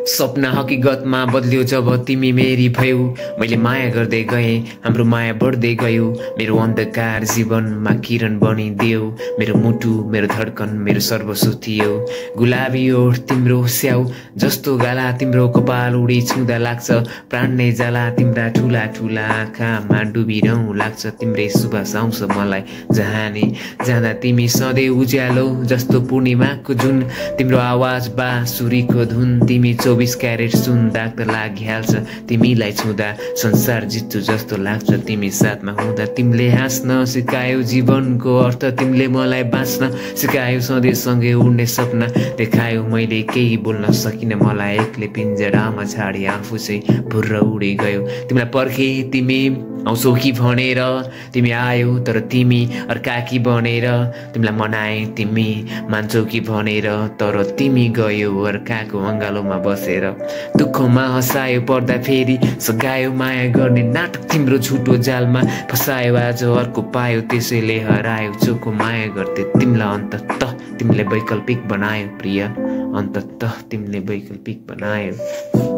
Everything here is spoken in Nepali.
सपना हकीकतमा बदल्यो जब तिमी मेरी भयौ। मैले माया गर्दै गएँ, हाम्रो माया बढ्दै गयो। मेरो अन्धकार जीवनमा किरण बनिदेऊ। मेरो मुटु, मेरो धड्कन, मेरो सर्वस्व थियौ। गुलाबी ओठ तिम्रो स्याउ जस्तो गाला, तिम्रो कपाल उडी छुँदा लाग्छ प्राण नै जाला। तिम्रा ठुला ठुला आँखामा डुबिरहँ लाग्छ, तिम्रै सुवास आउँछ मलाई जहाँ नि जाँदा। तिमी सधैँ उज्यालो जस्तो पूर्णिमाको जुन, तिम्रो आवाज बाँसुरीको धुन। तिमी 24 क्यारेट सुन दाग त लागिहाल्छ, तिमीलाई छुँदा संसार जित्छु जस्तो लाग्छ तिमी साथमा हुँदा। तिमीले हाँस्न सिकायौ जीवनको अर्थ, तिमीले मलाई बाँच्न सिकायौ सधैँ सँगै उड्ने सपना देखायौ। मैले केही बोल्न सकिनँ, मलाई एक्लै पिन्जरामा छाडी आफू चाहिँ भुर्र उडी गयो। तिमीलाई पर्खे तिमी आउँछौ कि भनेर, तिमी आयौ तर तिमी अर्काकी बनेर। तिमीलाई मनाए तिमी मान्छौ कि भनेर, तर तिमी गयौ अर्काको अङ्गालोमा बसेर। दुःखमा हँसायो पर्दा फेरि सघायो, माया गर्ने नाटक तिम्रो झुटो जालमा फसायो। आज अर्को पायो त्यसैले हरायो, चोखो माया गर्थे तिमीलाई अन्ततः तिमीले वैकल्पिक बनायो प्रिय, अन्ततः तिमीले वैकल्पिक बनायो।